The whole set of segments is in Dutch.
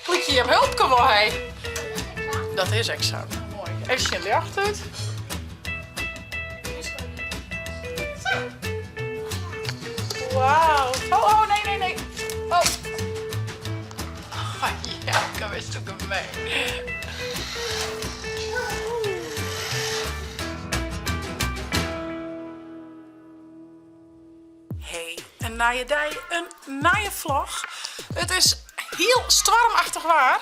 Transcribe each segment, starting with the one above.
Klik je hem hulp gewoon, hé. Dat is examen. Mooi. Even zien licht uit. Wauw. Oh, nee. Oh. Oh ja, ik kan best ook mee. Hey, een naaie dij, een naaie vlog. Het is heel stormachtig waar.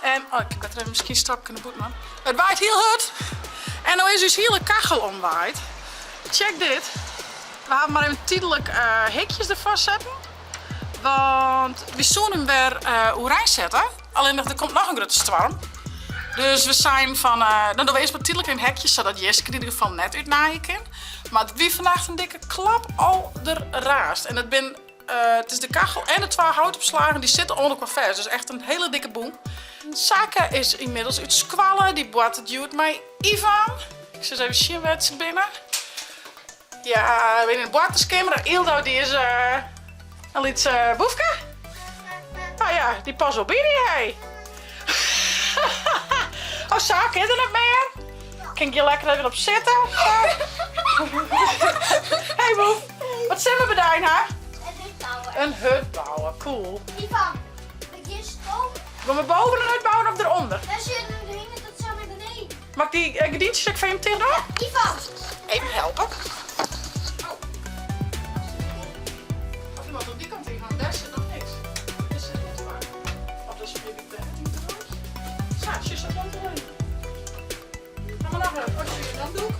En, oh, ik had er misschien een stap kunnen boeten, man. Het waait heel hard. En nu is dus hele kachel omwaaid. Check dit. We gaan maar even tijdelijk hekjes ervan zetten. Want we zullen hem weer oranje zetten. Alleen er komt nog een grote storm. Dus we zijn van, dan doen we eerst maar tijdelijk een hekje, zodat Jeske in ieder geval net uit naaien kan. Maar het wie vandaag een dikke klap al erraast. En het is de kachel en de 2 houtopslagen die zitten onder qua vers. Dus echt een hele dikke boom. Saka is inmiddels uit squallen. Die boat het duwt mij Ivan. Ik zal eens even zien waar ze binnen. Ja, we in de boaterskamer. Ildo die is al iets boefke. Nou ja, die pas op binnen, hé. Oh, Saka, is er nog meer? Kan ik je lekker even op zitten? Hey boef, wat zijn we bedacht, hè? Een hut bouwen. Een hut bouwen, cool. Ivan, met je stoom. Wil we boven een hut bouwen of eronder? Daar zit nu de hingen tot zo naar beneden. Mag ik die gedientjes ik van je tegendoor? Ivan. Even helpen. Oh. Als iemand op die kant in gaat, daar zit nog niks. Dit is het waar. Of dat is weer niet zo, je zit dan erin. Ga maar nog even. Oh, zie je dan doek.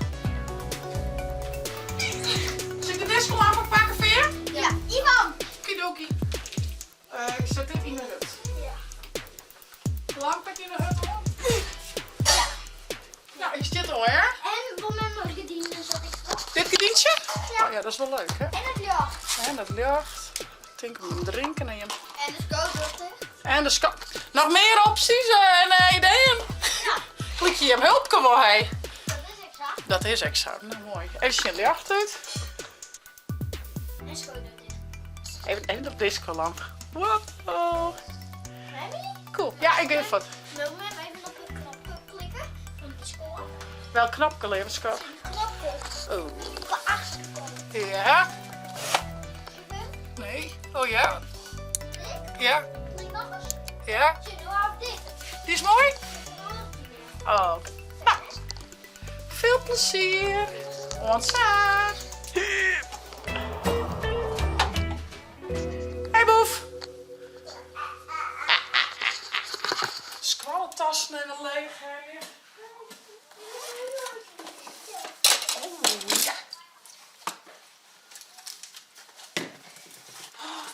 Zal ik de discolamp pakken voor je? Ja, Ivan. Okidoki. Ik zet dit in de hut. Ja. Lampetje in de hut om. Ja. Nou, is dit al, hè? En voor mijn gedienden zat ik op. Dit gedientje? Ja. Oh ja, dat is wel leuk, hè? En het licht. En dat licht. Denk hem drinken en je. En de skootdochter. En de nog meer opties en ideeën. Ja. Klik je hem hulp gewoon, hé. Dat is exact. Dat is examen, nou, mooi. Even zien licht uit. En skootdochter. Even op discolamp. Wow. Remy? Cool. Ja, ik weet wat. Wil me even op de knop klikken? Van de score. Wel knap geleverd, schat. Knop Oh. op de achterkant. Ja. Even. Nee. Oh ja. Dit. Ja. Klik nog eens. Ja. Zit nu op dit. Die is mooi. En dan Oh. Nou. Veel plezier. Ontstaan. Hey boef. Squalletassen en een leeg. Oh ja.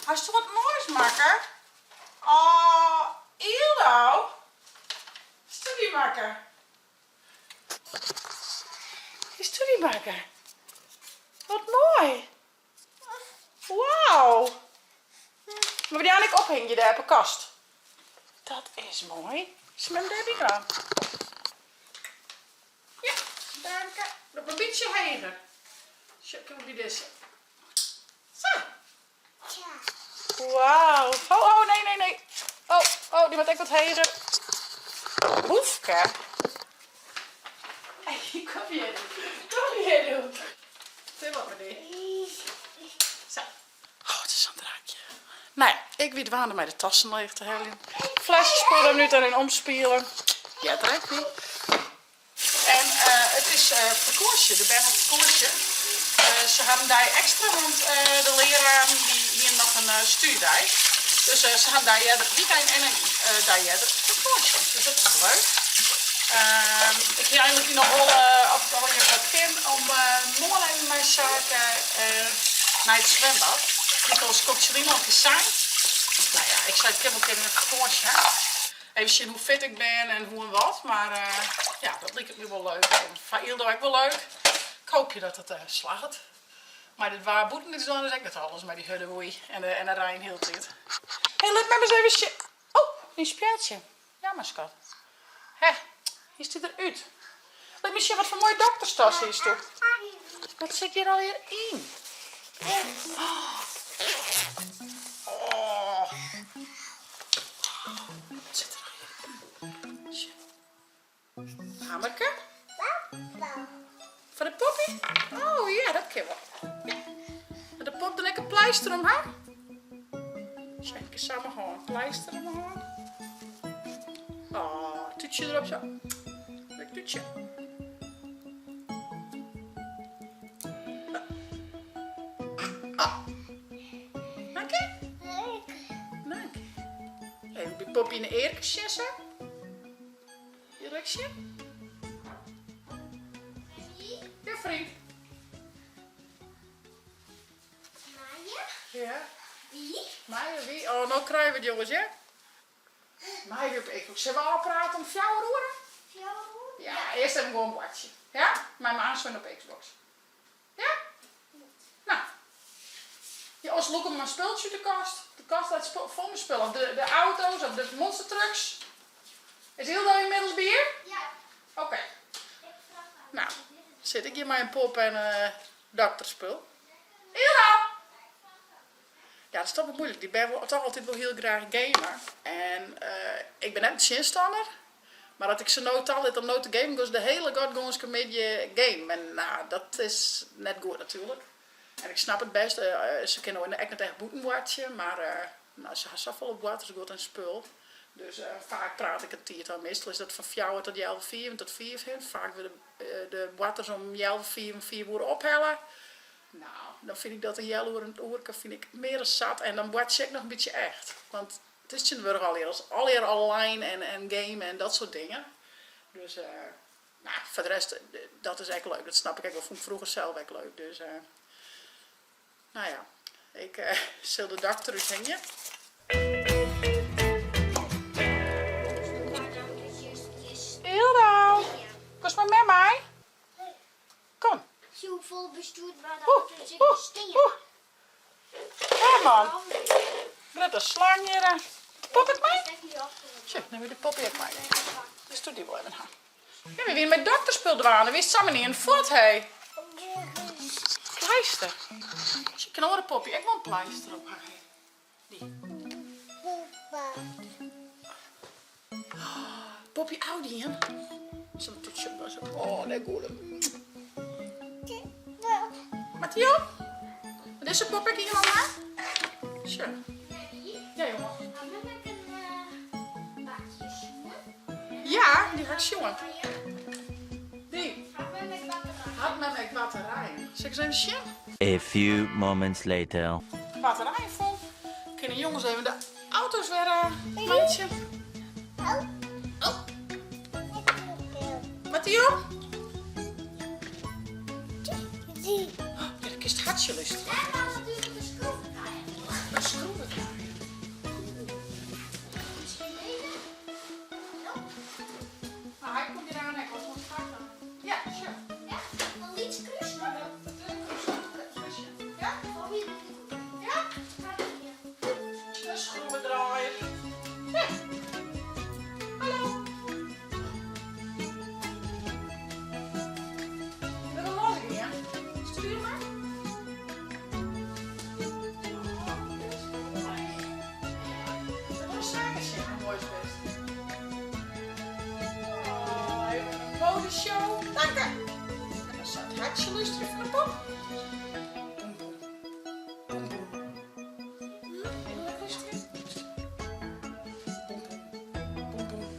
Hij is toch wat moois maken? Oh, Ildo. Studie maken. Studie maken. Wat mooi. Wauw. Maar die aan ik ophing je daar op een kast. Dat is mooi. Smem daar die aan. Ja, dank. Nog een beetje heen. Check hoe die is. Zo. Wauw. Oh, nee. Oh, die moet echt wat heen. Boefke. Hey, kom hier. Kom hier doen. Dit wat me niet. Zo. Oh, het is een draakje. Nou ja, ik weet waar mij de tassen leeg te halen. Flesjes spullen nu erin omspelen. Ja, trekt niet. En het is vakantie, de Bernhard vakantie. Ze hadden daar extra, want de leraar die hier nog een stuurdij. Dus ze gaan daar weekend en een daar vakantie. Dus dat is wel leuk. Ik ga eigenlijk nog wel af en wat kind om morgen even mijn zaken naar het zwembad. Ik als coach nog eens zijn. Nou ja, ik zei het helemaal in een vakantie. Even zien hoe fit ik ben en hoe en wat. Maar ja, dat lijkt het nu wel leuk. Van Ildo ook wel leuk. Ik hoop je dat het slaagt. Maar dit waar boeten is dan, dus ik dat alles met die huddewoei en de Rijn heel dit. Hé, let me eens even zien. Oh, een speeltje. Ja, maar schat. Hé, hier zit eruit. Let me zien wat voor mooie dokterstas hier is toch. Wat zit hier alweer in? Oh. Wat zit er nou hier? Hamerke? Van de poppie? Oh ja, dat kan wel. Ja. En de pop dan ik een pleister om haar. Zijn we samen gewoon een pleister om haar. Oh, toetje erop zo. Leuk toetje. Dank je. Dank je. Even die poppie in de eerkens zetten. Je rekje. Ja, vriend. Ja. Wie? Maya, wie? Oh, nou krijgen we het jongens, hè? Maya, ik zullen we al praten om jou roeren? Ja, eerst even gewoon een watje. Ja? Mijn ma is op Xbox. Ja? Nou. Ja, als look op mijn speeltje de kast. De kast laat vol mijn spullen. De auto's of de monster trucks. Is Hilda inmiddels bij je? Ja. Oké. Nou, zit ik hier met een pop en dokterspul. Hilda! Ja, dat is toch wel moeilijk. Die ben toch altijd wel heel graag gamer. En ik ben net een zinstander. Maar dat ik ze nooit altijd om nooit te gamen, dus de hele godgonske medie game. En nou, dat is net goed natuurlijk. En ik snap het best. Ze kunnen ook echt net echt boeten watje. Maar nou, ze gaan zoveel op water, is goed en spul. Dus vaak praat ik het hier aan. Meestal is dat van 4 tot 4 tot 4. Vaak willen de waters om 4 uur ophellen. Nou, dan vind ik dat een uur en een uur vind ik meer dan zat. En dan watch ik nog een beetje echt. Want het is alweer online en game en dat soort dingen. Dus, nou, voor de rest, dat is echt leuk. Dat snap ik echt wel. Vond ik vroeger zelf echt leuk. Dus, nou ja, ik zal de dak terug hingen. Hilda, kom maar met mij. Kom. Zo vol bestuurd waar dat er zit steen. Ja man, net een slang hier. Pop ik mij? Zo, neem je de pop ik mij. Dus doe die wel even aan. Ja, we weer met dokterspul dwalen. Wist samen niet een voet, hé. Pleister. Als je knorren poppie, ik wil een pleister op haar. Die. Poppie oudie, hè? Zo'n toetje was. Oh, dat goed. Matteo? Wat is er poppie hier allemaal? Zo. Ja, jongen. Ja, die ga ik jongen. Die. Had met mijn batterij. Zeg eens even shit. A few moments later. Batterij vol. Kunnen jongens even de auto's weer maatje. Oh. Matteo? Ja, de kist hartje lust. Een schroevendraaier. Nou, hij komt hier aan en ik was ontvangen. Ja, sure. Ja, dan iets kruisen. Ja? Ja? Een schroevendraaier. Ja. Hallo. We hebben een lolly hier. Stuur maar. Dat is zaken zien, een mooi best. Oh, even een modeshow. Dank je. En dan staat het hartje lustig van de pop. Boem, boem. Boem, boem. Heel lekker lustig. Boem, boem. Boem, boem.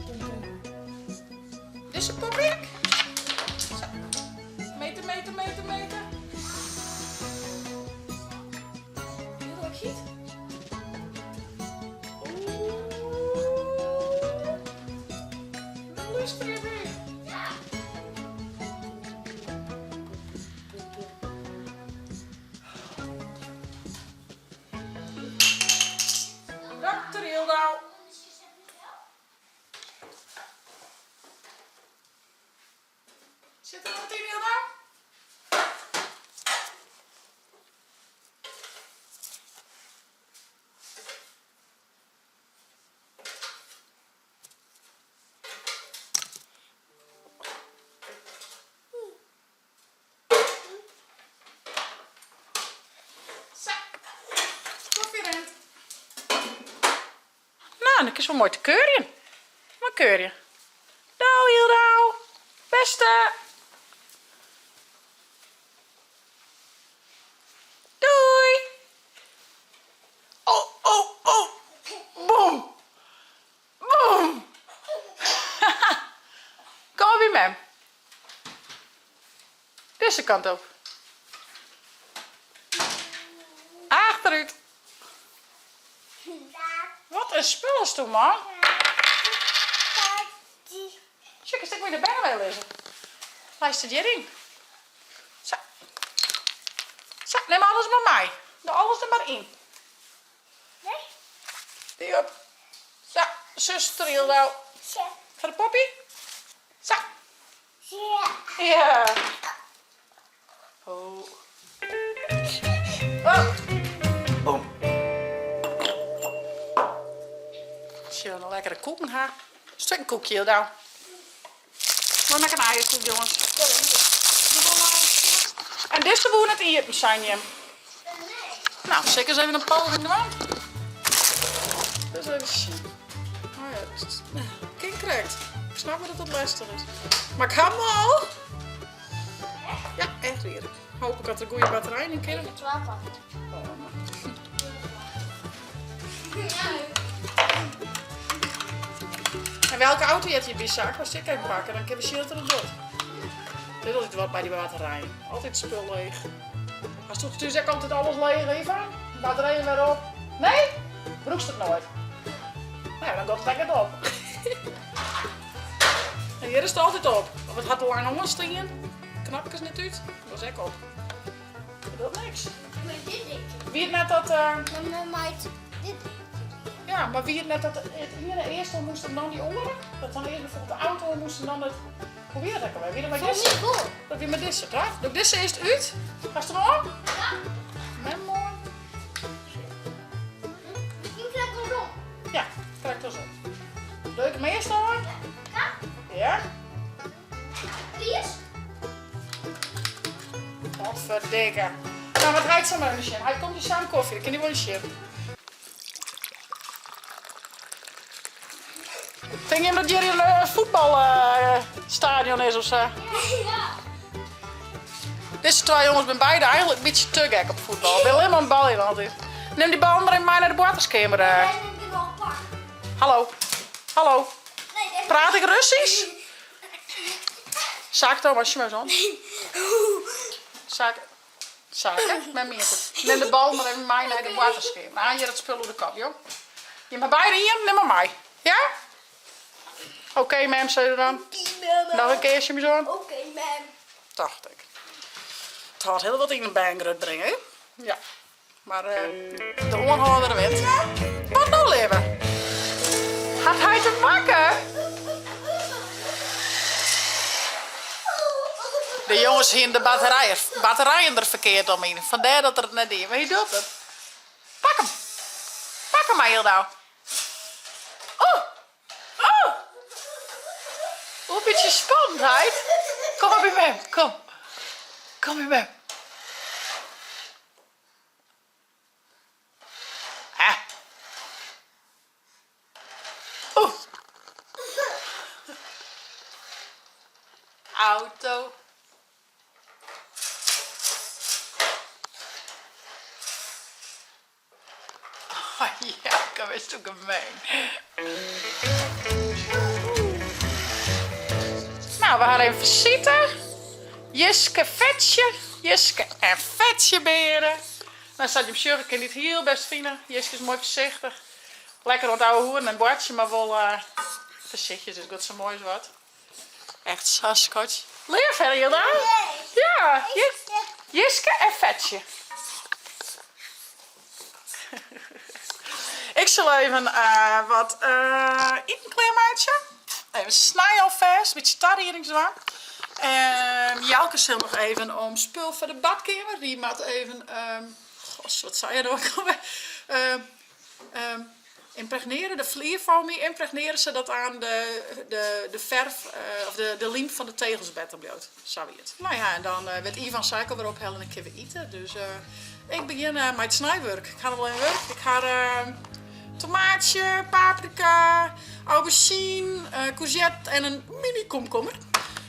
Boem, boem. Dit is een popik. Zo. Meten, meten, meten, meten. Heel leuk giet. Oeh. Lustig weer. Ja. Dokter Hilda. Zit er wat in, Hilda? Nou, dan is wel mooi te keuren. Wat keur je? Nou, Hilda. Beste. Doei. Oh, oh, oh. Boom. Boom. Kom op, mem. Deze kant op. Achteruit. Wat een spul is toen, man. Check, stek weer de bijna wel lezen. Luister hierin. Zo. Zo, neem alles maar mij. Doe alles er maar in. Nee? Die op. Zo, zuster Hilda. Voor de poppie. Zo. Ja. Oh. Oh. Boom. Zie een lekkere koeken, hè? Stuk een koekje, Hilda. Maar maak een eierkoek, jongens. En dit is gewoon het eten zijn, je. Nou, zeker eens even een poging eraan. Dus even zien. Oh ja, kind krijgt. Ik snap me dat het lastig is. Maar ik ga hem al. Ja, echt weer. Hoop ik dat er goede batterij in kan. Het water. En welke auto heb je bij zaak? Als ik even pakken, dan kan je shit erop door. Dit is altijd wat bij die batterij. Altijd spul leeg. Als het natuurlijk altijd alles leeg, Eva. Batterijen weer op. Nee? Broekst het nooit. Nou, dan gaat het lekker op. En hier is het altijd op. Of het had al lang omstaan. Knapjes niet uit. Dat is echt op. Dat doet niks. Maar dit ding. Wie het net dat... Maar maait dit ding. Ja, maar wie het net dat het hier eerst dan moest en dan die oren. Dat dan eerst bijvoorbeeld de auto moest en dan het... Hoe weer dat ook alweer? Wie dat met Vond deze? niet goed. Dat weer met deze, toch? Doe ik deze eerst uit? Ga je er maar op? Ja. Met mooi. Misschien krijg ik hem om. Ja, kijk dat zo. Doe ik hem eerst al? Ja. Ja. Die is. Godverdikke. Nou, wat rijdt zo maar een Hij komt die samen koffie, dat kan niet wel een shit. Denk je dat hier een voetbalstadion is of zo? Ja. Deze twee jongens zijn beide eigenlijk een beetje te gek op voetbal. Ik wil helemaal een bal in altijd. Neem die bal maar in mij naar de waterskamer. Jij neemt er nog een pak. Hallo. Hallo. Nee, deze. Praat ik Russisch? Zaak dan, als je maar zo. Zaak. Zaken, met meer goed. Neem de bal maar even mij naar de waterskamer. Nou, hier het spul op de kop, joh. Je maar beide hier, neem maar mij. Ja? Oké, ma'am, zei je dan. Nog een keertje, mijn zoon. Oké, man. Dacht ik. Het had heel wat in de bang brengen, hè? Ja. Maar de onhouder wint. Wat nou, leven? Gaat hij te maken? De jongens hier in de batterijen er verkeerd omheen. Vandaar dat er het net in. Maar je doet het. Pak hem. Pak hem maar heel nou. Oh. Oh. Hoe een beetje spannendheid. Kom maar bij mij. Kom. Kom bij mij. Ah. Oeh. Auto. Oh ja, kom eens toe gemeen. Nou, we gaan even zitten. Jiske Vetje. Jiske en Vetje beren. Dan staat je op shirt, ik kan dit heel best vinden. Jiske is mooi voorzichtig. Lekker wat oude hoeren en bordje, maar wel voorzichtig, dus goed zo mooi is wat. Echt zo schatje. Leer verder, Hilda? Ja, Jiske en Vetje. Ik zal even wat inkleermaatje. Even snijden alvast, een beetje tarriering zo. Jelke zal nog even om spul voor de badkamer. Die maakt even, wat zei je nou ook alweer? Impregneren, de vlierfoam impregneren ze dat aan de verf of de liem van de tegelsbed op jood. Zo weer het. Nou ja, en dan werd Ivan suiker weer ophellen en ik kan weer eten. Dus ik begin met het snijwerk. Ik ga er wel in werk. Ik ga tomaatje, paprika, aubergine, courgette en een mini komkommer.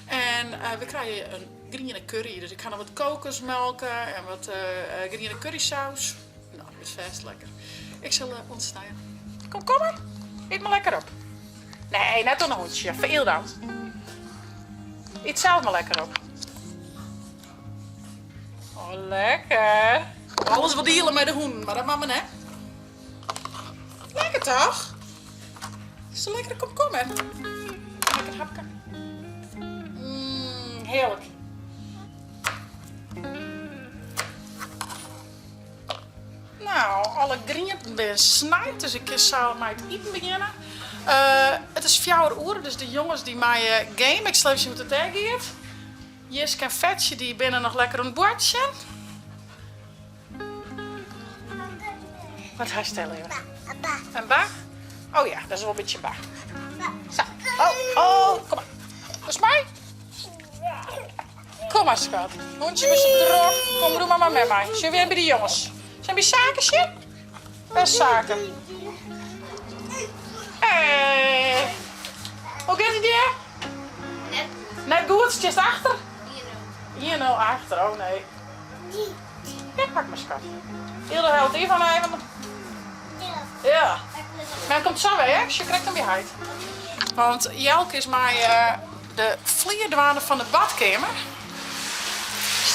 En we krijgen een groene curry. Dus ik ga nog wat kokosmelk en wat groene currysaus. Nou, dat is best lekker. Ik zal ontsnijden. Komkommer, eet maar lekker op. Nee, net een hondje. Veel dan. Eet zelf maar lekker op. Oh, lekker. Alles wat dealen met de hoen, maar dat mag me net. Lekker toch? Is een lekkere komkommer. Lekker hapje. Heerlijk. Nou, alle groenten ben snijdt, dus ik zal met het eten beginnen. Het is 4 uur, dus de jongens die mij game, ik stel je hoe het gaat. Jiske en Vetje die binnen nog lekker een bordje. Wat ga je stellen, joh? Een ba? Oh ja, dat is wel een beetje ba. Zo. Oh, kom maar. Dat is mij. Kom maar, schat. Hondje is droog. Kom, doe maar met mij. Zijn we weer bij de jongens? Zijn we zaken? Best zaken. Hey. Hoe gaat het hier? Net goed, het is achter. Hier nou achter, oh nee. Ja, pak maar, schat. Heel helpt hiervan even. Ja. Maar hij komt zo weer, hè? Dus je krijgt hem weer uit. Want Jelke is mij de vlierdwaande van de badkamer.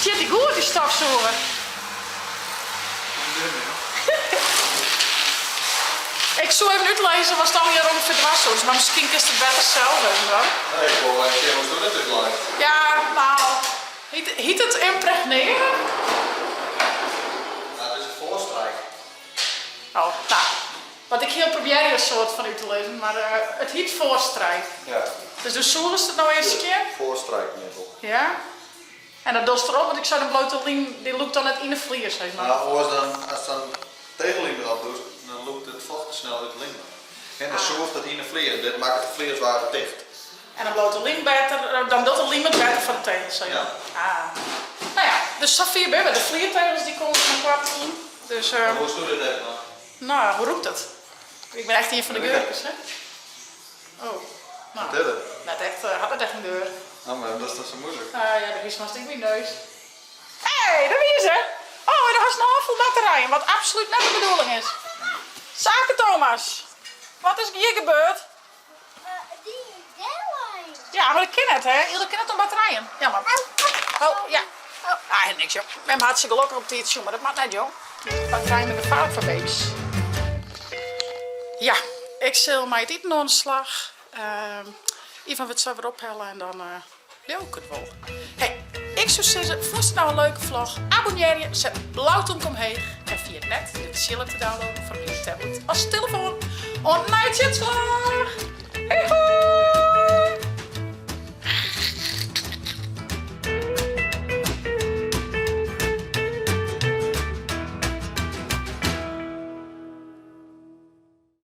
Zit die goed, die stofzuiger? Ik zou even uitlezen wat het al hier ongeveer dwars is, maar misschien is het beter zelf even dan. Nee, ik wil een keer hoe het uitlijst. Ja, nou, heet het impregneren? Nou, het is een voorstrijk. Oh, nou, wat ik hier probeer hier een soort van uit te lezen, maar het heet voorstrijk. Ja, Dus de zoel is het nou eens een keer? voorstrijkmiddel. Ja. En dat dost erop, want ik zou de blote liem, die loopt dan net in de vliers, zeg maar. Nou, als dan tegenliem erop doet, dan loopt het vocht snel uit de liem. En dan zorgt het in de vleer. Dit maakt de vleer zwaar dicht. En dan blote liem beter, dan doet de liem het beter van de tegels, zeg maar. Ja. Nou ja, dus Safir bij de vliertegels die komen er kwart in. Dus, Maar hoe doe je dit even dan? nou, hoe roept het? Ik ben echt een van de geurkes, hè? Oh, nou, net echt, had het echt een deur. Nou, maar dat is toch zo moeilijk. Ja, dat is maar stik mijn neus. Hé, daar is ze! Oh, en dan was een half vol batterijen, wat absoluut net de bedoeling is. Zaken Thomas, wat is hier gebeurd? Die deadline. Ja, maar dat kan het, hè? Iedereen kent het om batterijen. Ja, maar. Oh, ja. Ah, niks, joh. Ik ben hartstikke lekker op dit, joh, maar dat maakt net, joh. Batterijen met de fout voor baby's. Ja, ik zal mij het eten aan de slag. Ivan wil het zo weer ophellen en dan ik het wel. Hey, ik zou zeggen, vond je het nou een leuke vlog? Abonneer je, zet een blauwtong omheen. En via het net de chillen te downloaden van je tablet als telefoon. En night, slag!